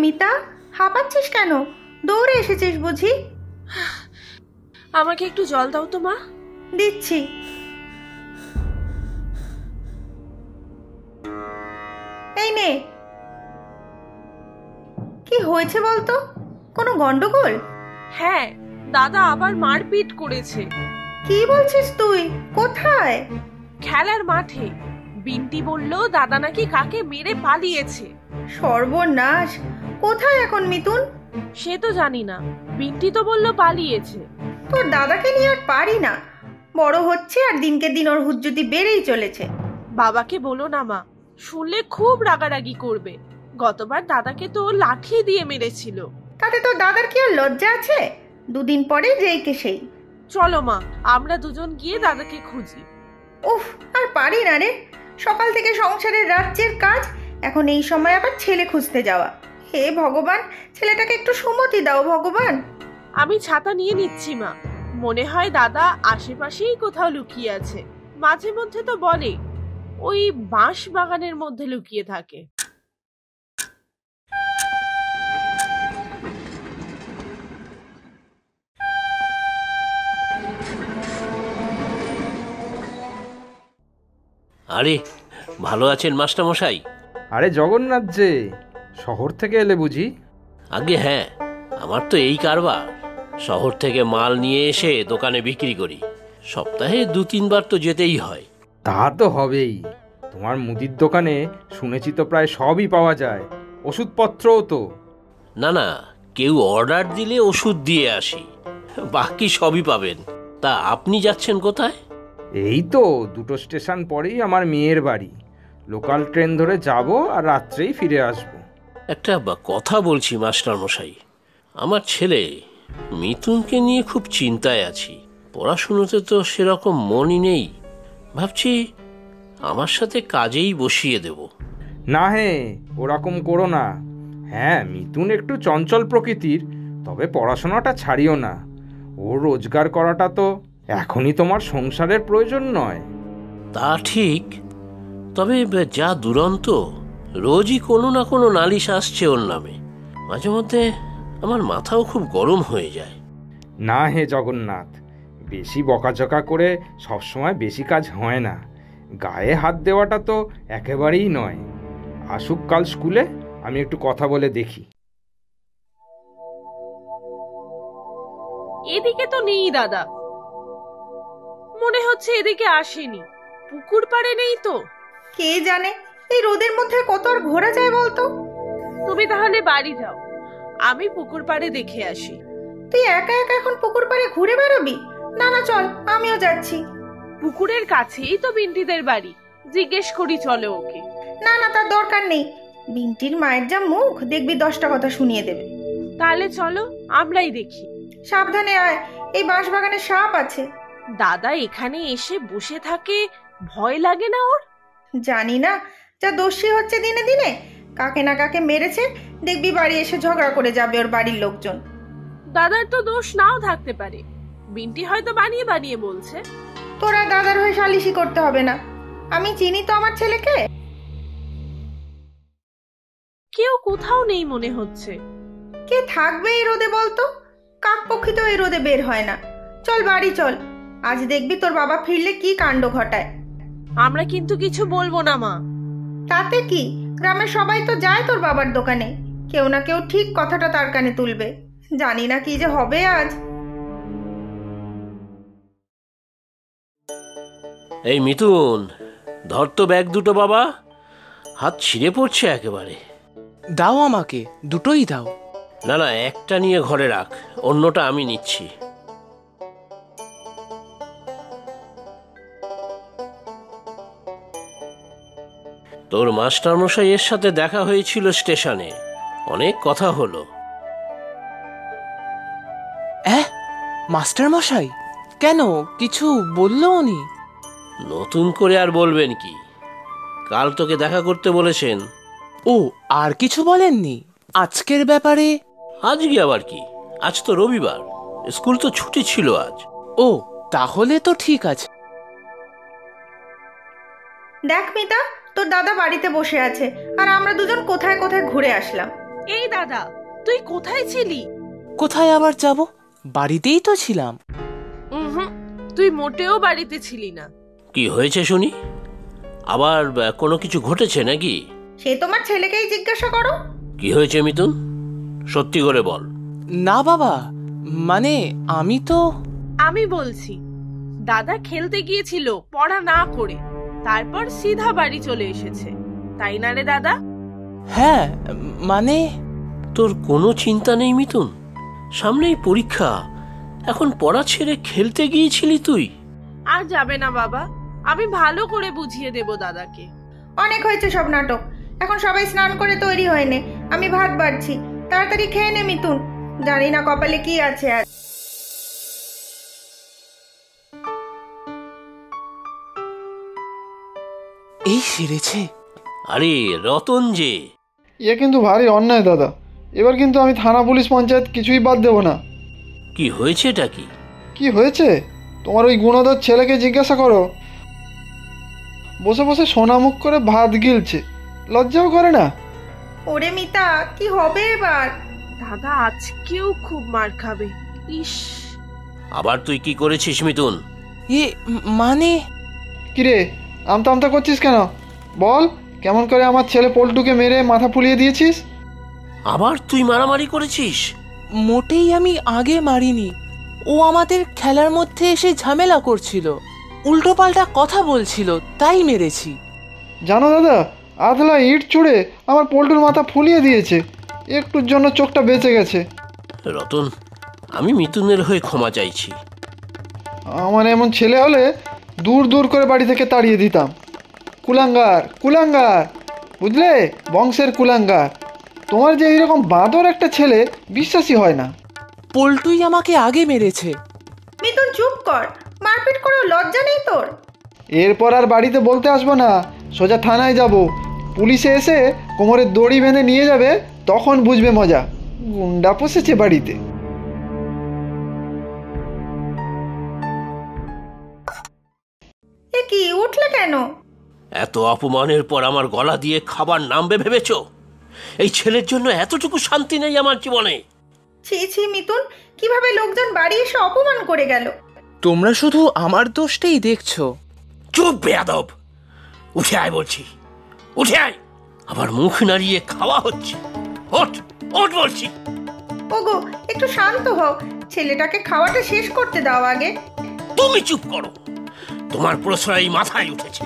মিতা, হাঁপাচ্ছিস কেন? দৌড়ে এসেছিস বুঝি? আমাকে একটু জল দাও তো মা। দিচ্ছি। এই নে। কি হয়েছে বলতো? কোনো গন্ডগোল? হ্যাঁ, দাদা আবার মারপিট করেছে। কি বলছিস তুই? কোথায়? খেলার মাঠে। বিন্টি বলল দাদা নাকি কাকে মেরে পালিয়েছে। সর্বনাশ! কোথায় এখন মিতুন? সে তো জানি না, বিন্টি তো বলল পালিয়েছে। তোর দাদাকে নিয়ে আর পারি না। বড় হচ্ছে আর দিনকে দিন ওর হুজ্জুতি বেড়েই চলেছে। বাবাকে বলো না মা, শুনলে খুব রাগারাগি করবে। গতবার দাদাকে তো লাঠি দিয়ে মেরেছিল। তাতে তোর দাদার কি আর লজ্জা আছে? দুদিন পরে যেই কে সেই। চলো মা, আমরা দুজন গিয়ে দাদাকে খুঁজি। উফ, আর পারি না রে। সকাল থেকে সংসারের রাজ্যের কাজ, এখন এই সময় আবার ছেলে খুঁজতে যাওয়া। হে ভগবান, ছেলেটাকে একটু সুমতি দাও ভগবান। আমি ছাতা নিয়ে নিচ্ছি মা। মনে হয় দাদা আশেপাশেই কোথাও লুকিয়ে আছে। মাঝে মধ্যে তো বলে ওই বাঁশ বাগানের মধ্যে লুকিয়ে থাকে। আরে, ভালো আছেন মাস্টারমশাই? আরে জগন্নাথ যে, শহর থেকে এলে বুঝি? আগে হ্যাঁ, আমার তো এই কারবার। শহর থেকে মাল নিয়ে এসে দোকানে বিক্রি করি। সপ্তাহে 2-3 বার তো যেতেই হয়। তা তো হবেই। তোমার মুদির দোকানে শুনেছি তো প্রায় সবই পাওয়া যায়, ওষুধপত্রও তো। না না, কেউ অর্ডার দিলে ওষুধ দিয়ে আসি, বাকি সবই পাবেন। তা আপনি যাচ্ছেন কোথায়? এই তো 2টো স্টেশন পরেই আমার মেয়ের বাড়ি। লোকাল ট্রেন ধরে যাব আর রাত্রেই ফিরে আসব। একটা কথা বলছি মাস্টারমশাই, আমার ছেলে মিথুনকে নিয়ে খুব চিন্তায় আছি। পড়াশুনোতে তো সেরকম মনই নেই। ভাবছি আমার সাথে কাজেই বসিয়ে দেব। না হে, ওরকম করো না। হ্যাঁ, মিথুন একটু চঞ্চল প্রকৃতির, তবে পড়াশোনাটা ছাড়িও না। ওর রোজগার করাটা তো এখনই তোমার সংসারের প্রয়োজন নয়। তা ঠিক, তবে যা দুরন্ত, রোজই কোনো না কোনো নালিশ আসছে ওর নামে। মাঝে মধ্যে আমার মাথাও খুব গরম হয়ে যায়। না হে জগন্নাথ, বেশি বকাঝকা করে সবসময় বেশি কাজ হয় না। গায়ে হাত দেওয়াটা তো একেবারেই নয়। আসুক কাল স্কুলে, আমি একটু কথা বলে দেখি। এদিকে তো নেই দাদা, মনে হচ্ছে এদিকে আসেনি। পুকুর পাড়ে নেই তো। কে জানে এই রোদের মধ্যে কত আর ঘোরা যায় বলতো? তুমি তাহলে বাড়ি যাও, আমি পুকুর পাড়ে দেখে আসি। তুই একা একা এখন পুকুর পাড়ে ঘুরে বেরোবি? না না, চল, আমিও যাচ্ছি। পুকুরের কাছেই তো বিন্টিদের বাড়ি, জিজ্ঞেস করি চলো ওকে। না না, তার দরকার নেই। বিন্টির মায়ের যা মুখ, দেখবি 10টা কথা শুনিয়ে দেবে। তাহলে চলো আমরাই দেখি। সাবধানে আয়, এই বাঁশবাগানে সাপ আছে। দাদা এখানে এসে বসে থাকে, ভয় লাগে না ওর? জানি না, যা দোষী হচ্ছে দিনে দিনে। কাকে না কাকে মেরেছে, দেখবি বাড়ি এসে ঝগড়া করে যাবে ওর বাড়ির লোকজন। দাদার তো দোষ নাও থাকতে পারে, বিন্টি হয়তো বানিয়ে বানিয়ে বলছে। তোরা দাদার হয়ে সালিশি করতে হবে না। আমি চিনি তো আমার ছেলেকে। কেউ কোথাও নেই মনে হচ্ছে। কে থাকবে এই রোদে বলতো? কাক পক্ষী তো এই রোদে বের হয় না। চল বাড়ি চল, আজ দেখবি তোর বাবা ফিরলে কি কাণ্ড ঘটায়। আমরা কিন্তু কিছু বলবো না মা। তাতে কি, গ্রামের সবাই তো যায় তোর বাবার দোকানে। কেউ না কেউ ঠিক কথাটা তার কানে তুলবে। জানি না কি যে হবে আজ। এই মিথুন, ধর তো ব্যাগ দুটো বাবা, হাত ছিঁড়ে পড়ছে একেবারে। দাও আমাকে, দুটোই দাও। না না, একটা নিয়ে ঘরে রাখ, অন্যটা আমি নিচ্ছি। তোর মাস্টারমশাইয়ের সাথে দেখা হয়েছিল স্টেশনে, অনেক কথা হলো। মাস্টার মশাই? কেন, কিছু বললো উনি? নতুন করে আর বলবেন কি, কাল তোকে দেখা করতে বলেছেন। ও, আর কিছু বলেননি আজকের ব্যাপারে? আজকে আবার কি, আজ তো রবিবার, স্কুল তো ছুটি ছিল আজ। ও, তাহলে তো ঠিক আছে। দেখ মিতা, তোর দাদা বাড়িতে বসে আছে আর আমরা দুজন কোথায় কোথায় ঘুরে আসলাম। এই দাদা, তুই কোথায় ছিলি? কোথায় আবার যাব? বাড়িতেই তো ছিলাম। হুম, তুই মোটেও বাড়িতে ছিলি না। কি হয়েছে শুনি? আবার কোনো কিছু ঘটেছে নাকি? সে তোমার ছেলেকেই জিজ্ঞাসা করো। কি হয়েছে মিতুন? সত্যি করে বল। না বাবা, মানে আমি বলছি, দাদা খেলতে গিয়েছিল পড়া না করে, তারপর সিধা বাড়ি চলে এসেছে, তাই না রে দাদা? হ্যাঁ, মানে তোর কোনো চিন্তা নেই মিতুন? সামনেই পরীক্ষা, এখন পড়া ছেড়ে খেলতে গিয়েছিলি তুই? আর যাবে না বাবা, আমি ভালো করে বুঝিয়ে দেব দাদাকে। অনেক হয়েছে সব নাটক। এখন সবাই স্নান করে তৈরি হয়ে নে, আমি ভাত বাড়ছি। তাড়াতাড়ি খেয়ে নে মিতুন, জানি না কপালে কি আছে আর। এই সেরেছে। আরে রতন যে! কিন্তু ভারী অন্যায় দাদা। এবার কিন্তু আমি থানা পুলিশ পঞ্চায়েত কিছুই বাদ দেবো না। কি হয়েছে এটা? কি হয়েছে তোমার ওই গুণধর ছেলেকে জিজ্ঞাসা করো। বসে বসে সোনামুখ করে ভাত গিলছে, লজ্জাও করে না। ওরে মিতা, কি হবে এবার? দাদা আজকেও খুব মার খাবে। ইস, আবার তুই কি করেছিস মিতুন? মানে কিরে, আমতা আমতা করছিস কেন? বল, কেমন করে আমার ছেলে পল্টুকে মেরে মাথা ফুলিয়ে দিয়েছিস? আবার তুই মারামারি করেছিস? মোটেই আমি আগে মারিনি। ও আমাদের খেলার মধ্যে এসে ঝামেলা করছিল, উল্টোপাল্টা কথা বলছিল, তাই মেরেছি। জানো দাদা, আধলা ইট ছুঁড়ে আমার পল্টুর মাথা ফুলিয়ে দিয়েছে, একটুর জন্য চোখটা বেঁচে গেছে। রতন, আমি মিতুনের হয়ে ক্ষমা চাইছি। আমার এমন ছেলে হলে দূর দূর করে বাড়ি থেকে তাড়িয়ে দিতাম। কুলাঙ্গার কুলাঙ্গার, বুঝলে, বংশের কুলাঙ্গার। তোমার যে এইরকম বাঁদর একটা ছেলে বিশ্বাসই হয় না। পল্টুই আমাকে আগে মেরেছে। মিতুন চুপ কর, মারপিট করো, লজ্জা নেই তোর? এরপর আর বাড়িতে বলতে আসবো না, সোজা থানায় যাব। পুলিশে এসে কোমরে দড়ি বেঁধে নিয়ে যাবে, তখন বুঝবে মজা। গুন্ডা পোষেছে বাড়িতে। এ কি, উঠলে কেন? এত অপমানের পর আমার গলা দিয়ে খাবার নামবে ভেবেছ? এই ছেলের জন্য এতটুকু শান্তি নেই আমার জীবনে। ছি ছি মিতুন, কিভাবে লোকজন বাড়ি এসে অপমান করে গেল। তোমরা শুধু আমার দোষটাই দেখছো। চুপ বেয়াদব! উঠে আয় বলছি, উঠে আয়। আবার মুখ নাড়িয়ে খাওয়া হচ্ছে। ওঠ, ওঠ বলছি। ওগো, একটু শান্ত হও, ছেলেটাকে খাওয়াটা শেষ করতে দাও আগে। তুমি চুপ করো, তোমার প্রশ্রয় মাথায় উঠেছে।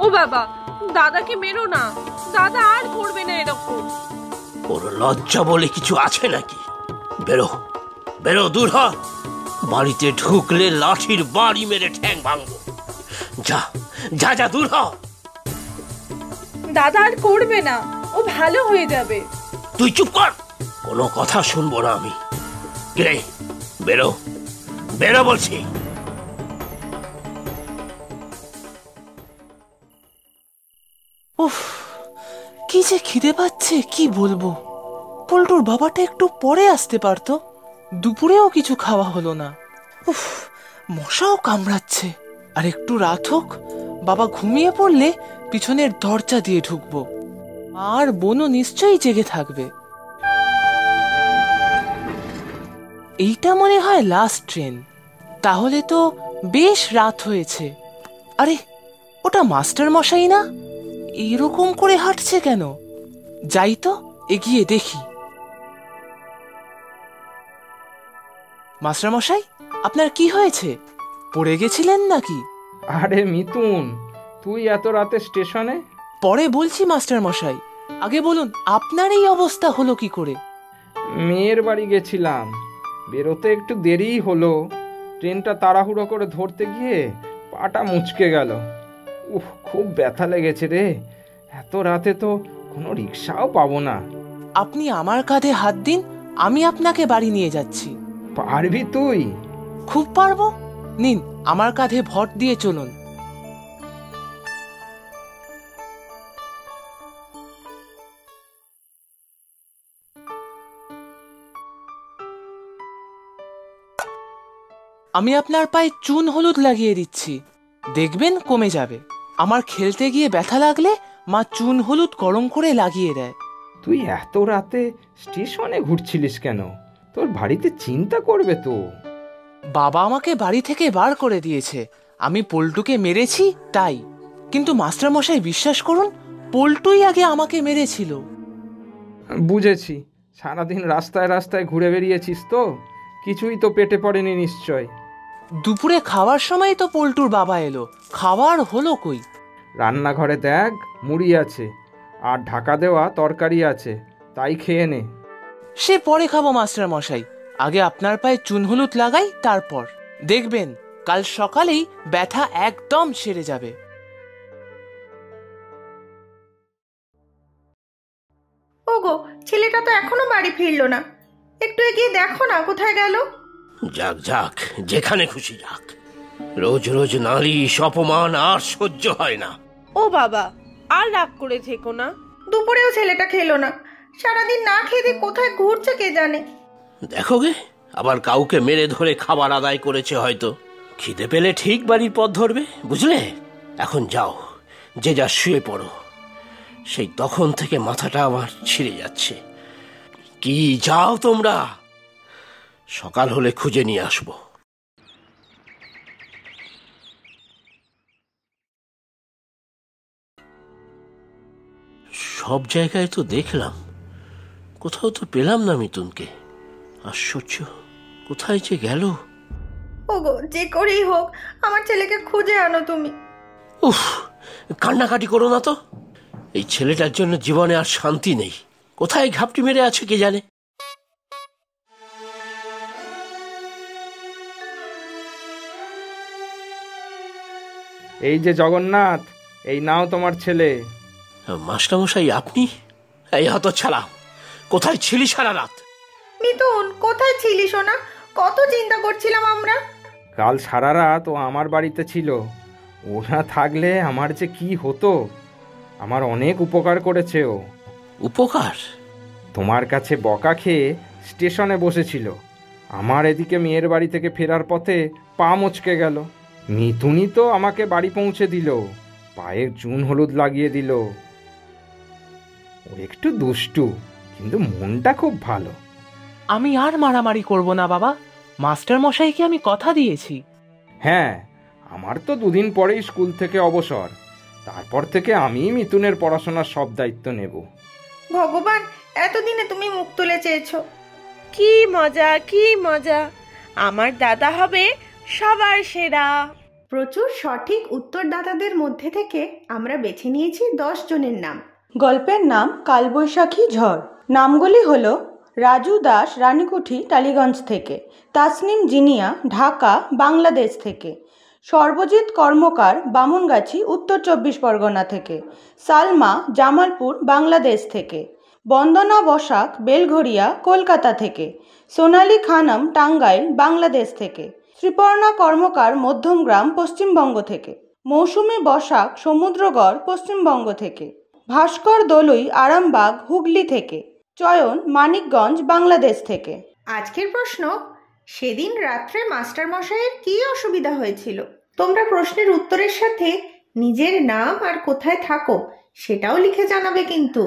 ও বাবা, দাদাকে মেরো না, দাদা আর করবে না এরকম। ওর লজ্জা বলে কিছু আছে নাকি? বেরো, বেরো, দূর হ। বাড়িতে ঢুকলে লাঠির বাড়ি মেরে ঠ্যাং ভাঙবো। যা যা যা, দূর হ। দাদা আর করবে না, ও ভালো হয়ে যাবে। তুই চুপ কর, কোনো কথা শুনবো না আমি। কিরে, বেরো, বেরো বলছি। উফ, কি যে খিদে পাচ্ছে, কি বলবো। পল্টুর বাবাটা একটু পরে আসতে পারতো, দুপুরেও কিছু খাওয়া হলো না। উফ, মশাও কামড়াচ্ছে। আর একটু রাত হোক, বাবা ঘুমিয়ে পড়লে পিছনের দরজা দিয়ে ঢুকবো, আর বোনও নিশ্চয়ই জেগে থাকবে। এইটা মনে হয় লাস্ট ট্রেন, তাহলে তো বেশ রাত হয়েছে। আরে, ওটা মাস্টার মশাই না? এরকম করে হাঁটছে কেন? যাই তো, এগিয়ে দেখি। মাস্টার মশাই, আপনার কি হয়েছে? পড়ে গেছিলেন নাকি? আরে মিতুন, তুই এত রাতে স্টেশনে? পরে বলছি মাস্টার মশাই, আগে বলুন আপনার এই অবস্থা হলো কি করে? মেয়ের বাড়ি গেছিলাম, বেরোতে একটু দেরিই হলো। ট্রেনটা তাড়াহুড়ো করে ধরতে গিয়ে পাটা মুচকে গেল। খুব ব্যথা লেগেছে রে। এত রাতে তো কোনো রিক্সাও পাবো না। আপনি আমার কাঁধে হাত দিন, আমি আপনাকে বাড়ি নিয়ে যাচ্ছি। পারবি তুই? খুব পারবো, নিন আমার কাঁধে ভর দিয়ে চলুন। আমি আপনার পায়ে চুন হলুদ লাগিয়ে দিচ্ছি, দেখবেন কমে যাবে। আমার খেলতে গিয়ে ব্যথা লাগলে মা চুন হলুদ গরম করে লাগিয়ে দেয়। তুই এত রাতে স্টেশনে ঘুরছিলিস কেন? তোর বাড়িতে চিন্তা করবে তো। বাবা আমাকে বাড়ি থেকে বার করে দিয়েছে, আমি পল্টুকে মেরেছি তাই। কিন্তু মাস্টারমশাই বিশ্বাস করুন, পল্টুই আগে আমাকে মেরেছিল। বুঝেছি, সারাদিন রাস্তায় রাস্তায় ঘুরে বেরিয়েছিস তো, কিছুই তো পেটে পড়েনি নিশ্চয়। দুপুরে খাওয়ার সময় তো পল্টুর বাবা এলো, খাবার হলো কই? রান্নাঘরে দেখ, মুড়ি আছে আর ঢাকা দেওয়া তরকারি আছে, তাই খেয়ে নে। সে পরে খাবো মাস্টারমশাই, আগে আপনার পায়ে চুন হলুদ লাগাই, তারপর দেখবেন কাল সকালেই ব্যথা একদম সেরে যাবে। ওগো, ছেলেটা তো এখনো বাড়ি ফিরলো না। একটু এগিয়ে দেখো না কোথায় গেল। যাক যাক, যেখানে খুশি যাক। রোজ রোজ নালিশ অপমান আর সহ্য হয় না। ও বাবা, আর রাগ করে থেকো না। দুপুরেও ছেলেটা খেলো না, সারাদিন না খেয়ে দিয়ে কোথায় ঘুরছে কে জানে। দেখো গে, আবার কাউকে মেরে ধরে খাবার আদায় করেছে হয়তো। খিদে পেলে ঠিক বাড়ির পথ ধরবে, বুঝলে? এখন যাও, যে যা শুয়ে পড়ো। সেই তখন থেকে মাথাটা আমার ছিঁড়ে যাচ্ছে। কি যাও তোমরা, সকাল হলে খুঁজে নিয়ে আসবো। সব জায়গায় তো দেখলাম, কোথাও তো পেলাম না মিতুনকে। আশ্চর্য, কোথায় যে গেল? ওগো, যে করেই হোক আমার ছেলেকে খুঁজে আনো তুমি। উফ, কান্নাকাটি করো না তো। এই ছেলেটার জন্য জীবনে আর শান্তি নেই। কোথায় ঘাপটি মেরে আছে কে জানে। এই যে জগন্নাথ, এই নাও তোমার ছেলে। মাস্টারমশাই আপনি? এই হতচ্ছাড়া, কোথায় ছিলি সারা রাত? মিতুন, কোথায় ছিলি সোনা? কত চিন্তা করছিলাম আমরা। কাল সারা রাত ও আমার বাড়িতে ছিল। ও না থাকলে আমার যে কি হতো। আমার অনেক উপকার করেছে ও। উপকার? তোমার কাছে বকা খেয়ে স্টেশনে বসেছিল। আমার এদিকে মেয়ের বাড়ি থেকে ফেরার পথে পা মচকে গেল। মিতুনি তো আমাকে বাড়ি পৌঁছে দিল, পায়ে চুন হলুদ লাগিয়ে দিল। ও একটু দুষ্টু, কিন্তু মনটা খুব ভালো। আমি আর মারামারি করব না বাবা, মাস্টারমশাইকে আমি কথা দিয়েছি। হ্যাঁ, আমার তো দুদিন পরেই স্কুল থেকে অবসর। তারপর থেকে আমি মিতুনের পড়াশোনার সব দায়িত্ব নেব। ভগবান, এতদিনে তুমি মুখ তুলে চেয়েছো। কি মজা, কি মজা, আমার দাদা হবে সবার সেরা। প্রচুর সঠিক উত্তরদাতাদের মধ্যে থেকে আমরা বেছে নিয়েছি 10 জনের নাম। গল্পের নাম কালবৈশাখী ঝড়। নামগুলি হল রাজু দাস, রানীকুঠি, টালিগঞ্জ থেকে; তাসনিম জিনিয়া, ঢাকা, বাংলাদেশ থেকে; সর্বজিৎ কর্মকার, বামুনগাছি, উত্তর 24 পরগনা থেকে; সালমা, জামালপুর, বাংলাদেশ থেকে; বন্দনা বসাক, বেলঘরিয়া, কলকাতা থেকে; সোনালী খানম, টাঙ্গাইল, বাংলাদেশ থেকে; শ্রীপর্ণা কর্মকার, মধ্যমগ্রাম, পশ্চিমবঙ্গ থেকে; মৌসুমী বসাক, সমুদ্রগড়, পশ্চিমবঙ্গ থেকে; ভাস্কর দলুই, আরামবাগ, হুগলি থেকে; চয়ন, মানিকগঞ্জ, বাংলাদেশ থেকে। আজকের প্রশ্ন, সেদিন রাত্রে মাস্টারমশাইয়ের কী অসুবিধা হয়েছিল? তোমরা প্রশ্নের উত্তরের সাথে নিজের নাম আর কোথায় থাকো সেটাও লিখে জানাবে কিন্তু।